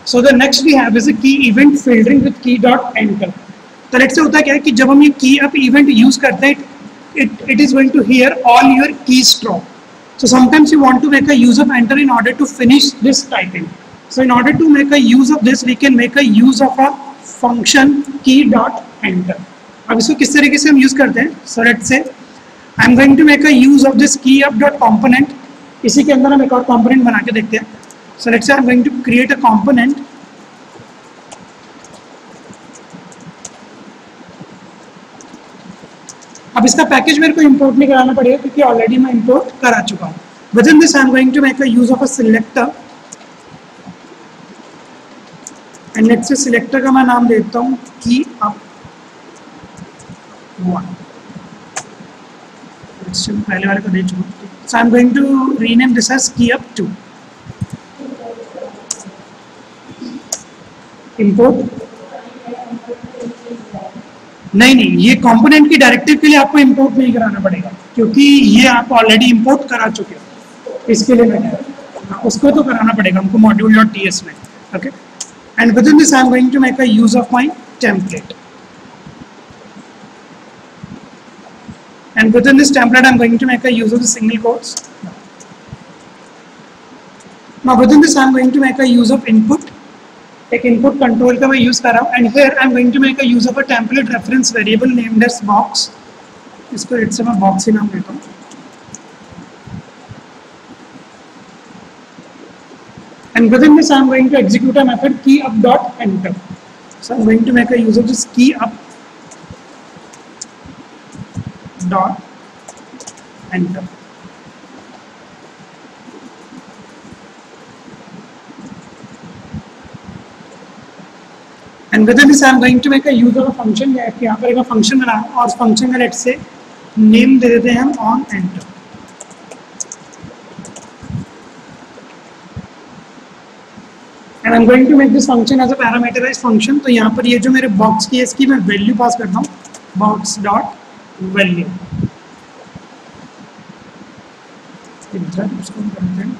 So the next we have is a key event filtering with key dot enter. तो let's say होता है क्या है कि जब हम ये की अप इवेंट यूज करते हैं, it is going to hear all your keystroke. So sometimes you want to make a use of enter in order to finish this typing. So in order to make a use of this, we can make a use of a function key dot enter. अब इसको किस तरीके से हम use करते हैं? So let's say I am going to make a use of this key up dot component. इसी के अंदर हम एक और component बना के देखते हैं. So let's say I am going to create a component. अब इसका पैकेज मेरे को इंपोर्ट नहीं कराना पड़ेगा क्योंकि ऑलरेडी मैं इंपोर्ट करा चुका हूँ. Within this I am going to make a use of a selector and let's say selector का मैं नाम देता हूँ की अप 1. पहले वाले को दे चुका हूँ. So I am going to rename this as keyup 2. Import नहीं, ये कंपोनेंट की डायरेक्टिव के लिए आपको इंपोर्ट नहीं कराना पड़ेगा क्योंकि ये आप ऑलरेडी इंपोर्ट करा चुके हो. इसके लिए मैं उसको तो कराना पड़ेगा हमको मॉड्यूल डॉट टीएस में. Okay, and within this I am going to make a use of my template and within this template I am going to make a use of the single quotes. Now within this I am going to make a use of input. एक input control का मैं use कर रहा हूँ and here I am going to make a use of a template reference variable named as box. इसको let's say मैं box ही नाम देता हूँ. And within this I am going to execute a method keyup dot enter. So I am going to make a use of this keyup dot enter. And within this I am going to make a use of a function. यहाँ पर एक function बनाया और उस function का let's say name दे देते हैं हम on enter. And I am going to make this function as a parameterize function. तो यहाँ पर ये जो मेरे बॉक्स की है इसकी मैं वैल्यू पास करता हूँ, बॉक्स डॉट वैल्यू. उसको हम करते हैं.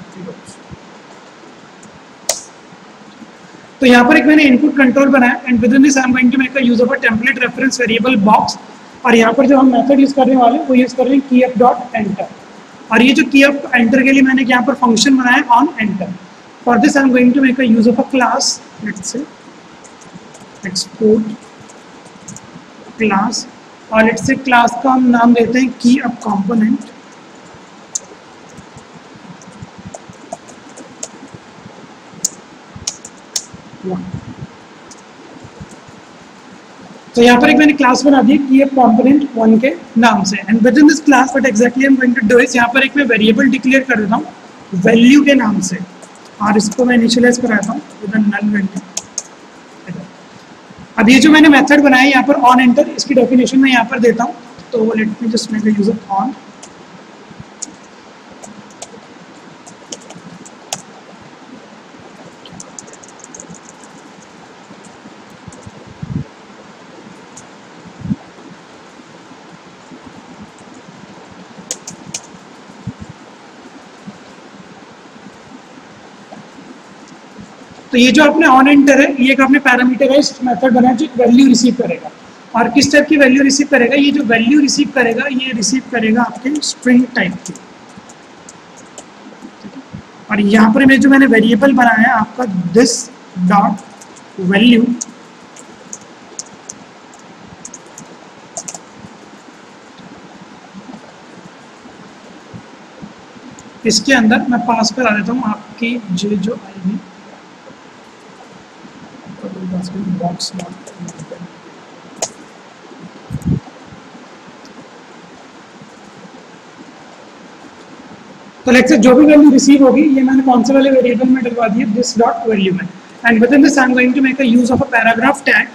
तो यहाँ पर एक मैंने इनपुट कंट्रोल बनाया and within this I am going to make a use of a template reference variable box. और यहाँ पर जो हम मेथड यूज करने वाले हैं वो यूज कर रहे हैं की अप डॉट एंटर. और ये जो की अप एंटर के लिए मैंने यहाँ पर फंक्शन बनाया on enter. For this I am going to make a use of a class. Let's say export class और लेट्स से क्लास का हम नाम देते हैं की अप कंपोनेंट. तो यहाँ पर एक मैंने क्लास बना दी की कंपोनेंट 1 के नाम से. And within this class what exactly I am going to do is यहाँ पर एक मैं वेरिएबल डिक्लेयर कर देता हूँ वैल्यू के नाम से और इसको मैं इनिशियलाइज कराता हूँ विद अ नल वैल्यू. अब ये जो मैंने मेथड बनाया यहाँ पर ऑन एंटर, इसकी डेफिनेशन मैं यहाँ पर देता हूँ. तो let me just make a use of on. तो ये जो आपने ऑन एंटर है ये एक आपने पैरामीटराइज्ड मेथड बनाया जो वैल्यू रिसीव करेगा. और किस टाइप की वैल्यू रिसीव करेगा? ये जो वैल्यू रिसीव करेगा ये रिसीव करेगा आपके स्ट्रिंग टाइप की. और यहाँ पर मैं जो मैंने वेरिएबल बनाया है आपका दिस डॉट वैल्यू, इसके अंदर मैं पास करा देता हूँ आपकी जे जो आईडी बॉक्स. तो लेट्स से जो भी वैल्यू रिसीव होगी ये मैंने कौन से वाले वेरिएबल में डलवा दिया दिस डॉट वैल्यू में. And within this I am going to make a use of a paragraph tag.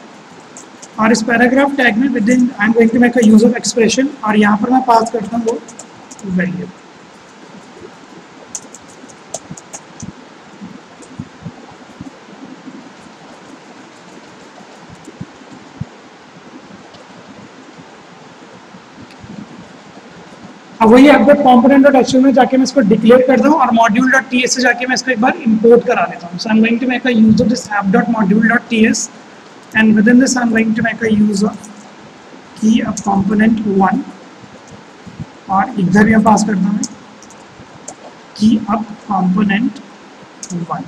और इस पैराग्राफ टैग में within I am going to make a use of expression और यहाँ पर मैं पास करता हूँ वो वैल्यू. अब वही अपडेट कॉम्पोनेंट डॉट एचटीएमएल में जाके मैं इसको डिक्लेयर कर दूँ और मॉड्यूल डॉट टी एस से जाके मैं इसको एक बार इंपोर्ट करा देता हूँ. So I am going to make a use of this app dot module dot T S and within this I am going to make a use of keyup component 1 और इधर भी पास करता हूँ की अब component 1.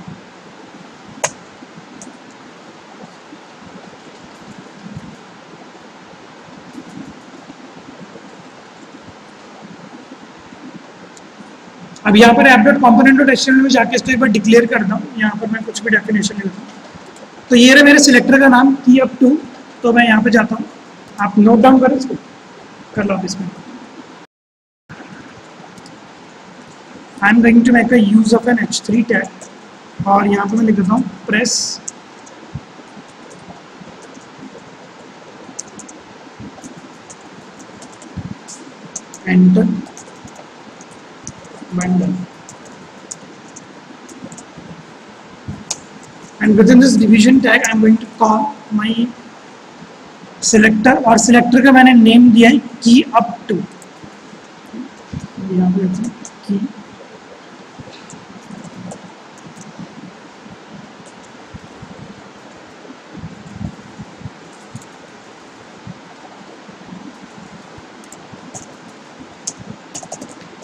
अब यहाँ पर app dot component dot HTML में जाके इसको एक बार डिक्लेयर करता हूँ. यहाँ पर मैं कुछ भी डेफिनेशन लिखता हूँ. तो ये रहा मेरे सिलेक्टर का नाम की अप टू. तो मैं यहाँ पे जाता हूँ, आप नोट डाउन करें इसको, कर लो इसमें. I am going to make a use of an H3 tag और यहाँ पे मैं लिख देता हूँ press enter bundle. And within this division tag I am going to call my selector और selector का मैंने नेम दिया है की अप टू. यहाँ पे लिखते हैं की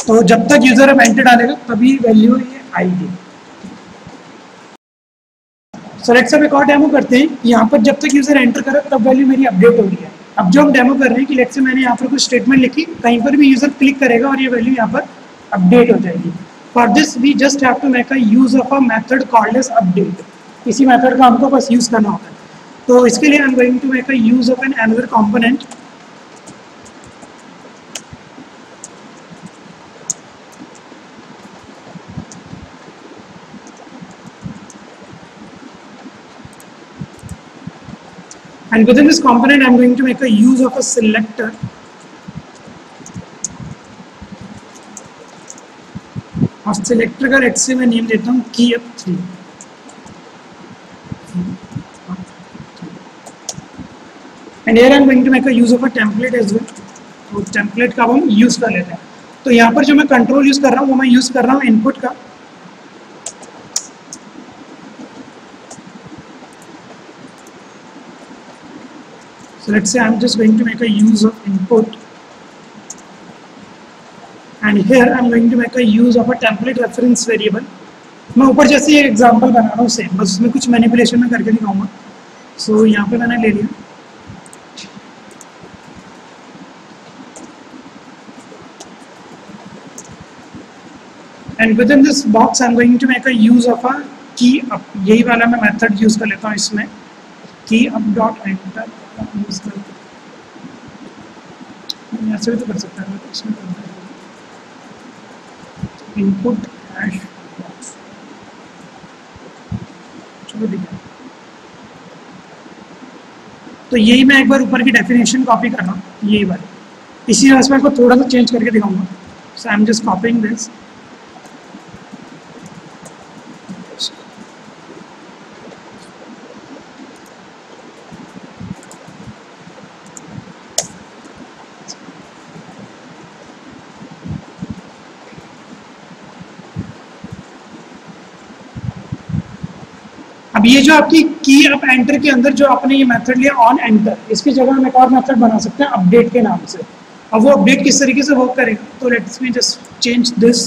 तो जब तक यूजर अब एंटर डालेगा तभी वैल्यू ये आएगी. सो लेट्स अब एक और डेमो करते हैं. यहाँ पर जब तक यूजर एंटर करे तब वैल्यू मेरी अपडेट हो रही है. अब जो हम डेमो कर रहे हैं कि लेट्स से मैंने यहाँ पर कुछ स्टेटमेंट लिखी, कहीं पर भी यूजर क्लिक करेगा और ये वैल्यू यहाँ पर अपडेट हो जाएगी. For this we just have to make a use of a method called as update. इसी मेथड का हमको बस यूज करना होता है. तो इसके लिए I am going to make a use of an another component. And within this component, I am going to make a use of a selector. और selector का let's say मैं name देता हूँ key up 3. And here I am going to make a use of a template as well. तो template का हम use कर लेते हैं. तो यहाँ पर जो मैं control use कर रहा हूँ वो मैं use कर रहा हूँ input का. So let's say I'm just going to make a use of input, and here I'm going to make a use of a template reference variable. मैं ऊपर जैसे ये एग्जांपल बना रहा हूँ सेम, बस उसमें कुछ मैनिपुलेशन में करके दिखाऊंगा. सो यहाँ पे मैंने ले लिया. And within this box I'm going to make a use of a key up. यही वाला मैं मेथड यूज कर लेता हूँ इसमें. key up dot enter use कर ऐसे भी तो कर सकता है. इसमें इनपुट हैश बॉक्स. चलो ठीक है. तो यही मैं एक बार ऊपर की डेफिनेशन कॉपी कर रहा हूँ, यही वाली. इसी वजह से मैं इसको थोड़ा सा चेंज करके दिखाऊंगा. So I am just copying this. अब ये जो आपकी की अप एंटर के अंदर जो आपने ये मेथड लिया ऑन एंटर, इसकी जगह हम एक और मेथड बना सकते हैं अपडेट के नाम से. अब वो अपडेट किस तरीके से वर्क करेगा, तो let's me just change this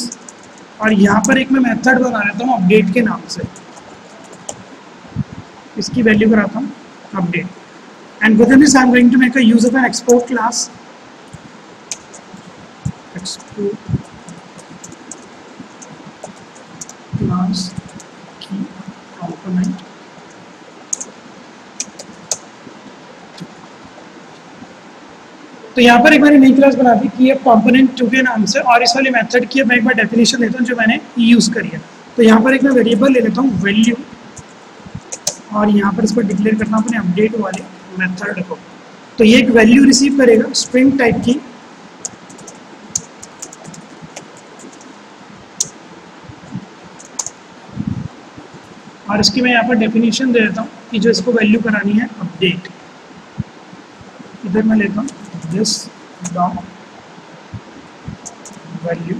और यहाँ पर एक मैं मेथड बना लेता हूँ अपडेट के नाम से. इसकी वैल्यू कराता हूँ update. And within this I am going to make a use of an export class. Export class की component. तो यहाँ पर एक बार नई क्लास बना दी कि कंपोनेंट 2 के नाम से, और इस वाली मेथड की मैं एक बार डेफिनेशन देता हूँ जो मैंने यूज करी है. तो यहाँ पर एक मैं वेरिएबल ले लेता हूँ वैल्यू और यहाँ पर इसको डिक्लेयर करना अपने अपडेट वाले मेथड को. तो ये एक वैल्यू रिसीव करेगा स्ट्रिंग टाइप की. और इसकी मैं यहाँ पर डेफिनेशन दे देता हूँ कि जो इसको वैल्यू करानी है अपडेट. इधर मैं लेता हूँ दिस डॉट वैल्यू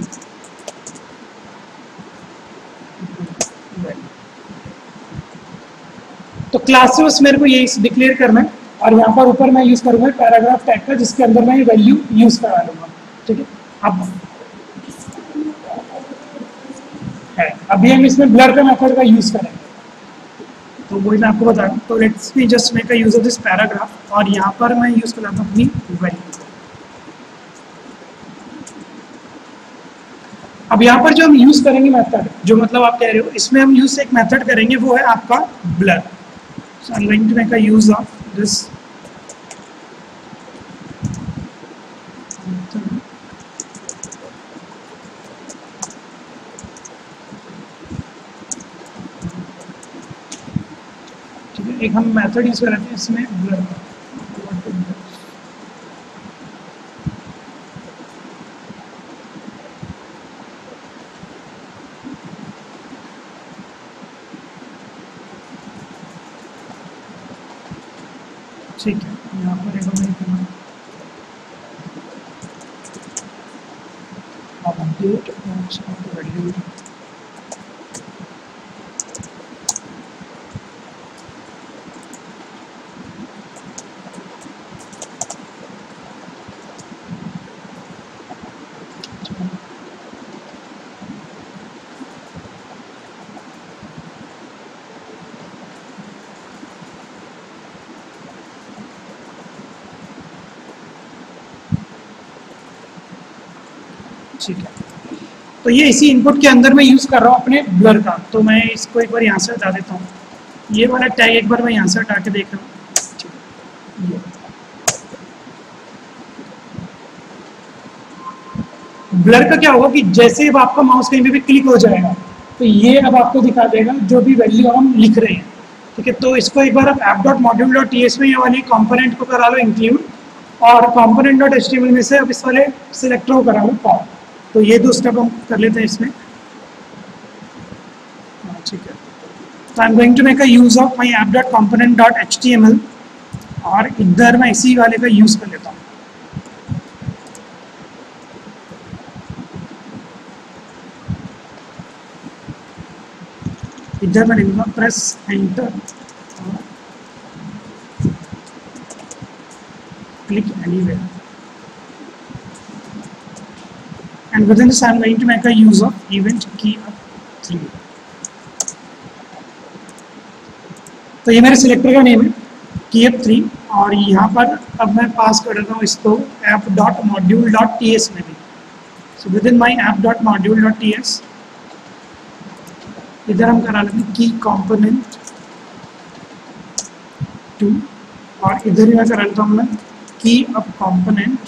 तो क्लास से बस मेरे को यही डिक्लेयर करना है और यहाँ पर ऊपर मैं यूज करूंगा पैराग्राफ टैग का जिसके अंदर मैं ये वैल्यू यूज करा लूंगा। ठीक है, अब है अभी हम इसमें ब्लर का मेथड का यूज करेंगे तो वही मैं आपको बता दूं। तो let's me just make a use of this paragraph और यहाँ पर मैं यूज कर लेता हूँ अपनी वैल्यू। अब यहाँ पर जो हम यूज करेंगे मेथड जो मतलब आप कह रहे हो इसमें हम यूज एक मेथड करेंगे वो है आपका blur. So I am going to make a use of this एक हम मेथड यूज कर रहे थे इसमें ब्लर का। ठीक है, यहाँ पर एक बार करना अपडेट वैल्यू ठीक है। तो ये इसी इनपुट के अंदर मैं यूज़ कर रहा हूँ अपने ब्लर का। तो मैं इसको एक बार यहाँ से हटा देता हूँ, ये वाला टैग एक बार मैं यहाँ से हटा के देख रहा हूँ। ब्लर का क्या होगा कि जैसे अब आपका माउस कहीं पे भी क्लिक हो जाएगा तो ये अब आपको दिखा देगा जो भी वैल्यू हम लिख रहे हैं। ठीक है, तो इसको एक बार आप app.module.ts में ये वाली कंपोनेंट को करा लो इंक्लूड और component.html में से अब इस वाले सिलेक्टर को करा लो फॉर्म। तो ये दो स्टेप हम कर लेते हैं इसमें। ठीक है, तो I am going to make a use of my app.component.html और इधर मैं इसी वाले का यूज कर लेता हूँ। इधर मैं लिखूंगा press enter click anywhere and within this I am going to make a use of event key up 3। तो ये मेरे सिलेक्टर का नेम है key up 3 और यहाँ पर अब मैं पास कर देता हूँ इसको app.module.ts में भी। so within my app.module.ts इधर हम करा लेते हैं की कंपोनेंट 2 और इधर ही मैं करा लेता हूँ मैं की अब component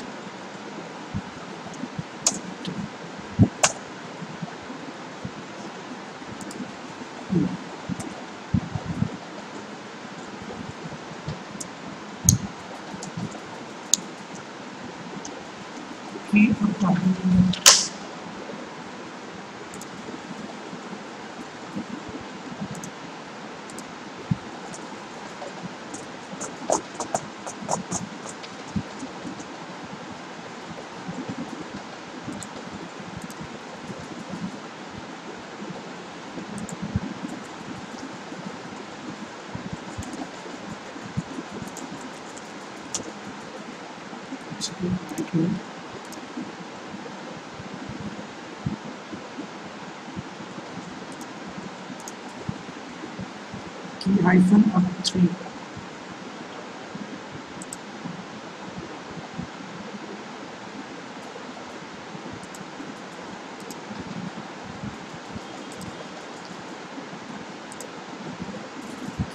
key hyphen up 3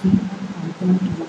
key component